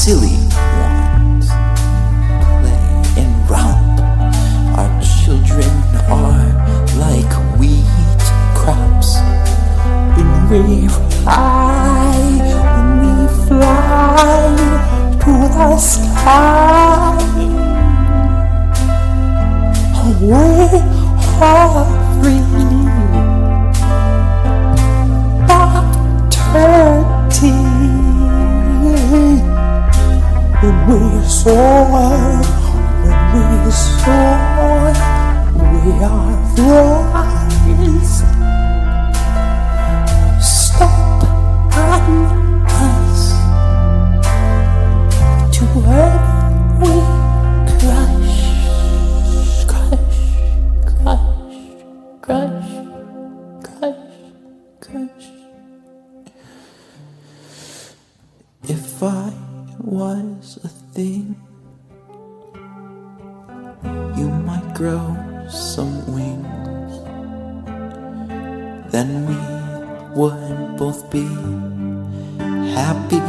silly ones play and romp. Our children are like wheat crops. When we fly to the sky, we are free. But when we soar, we are rise. Stop and us to earth we crush, crush, crush, crush, crush, crush. If I was a thing, you might grow some wings. Then we would both be happy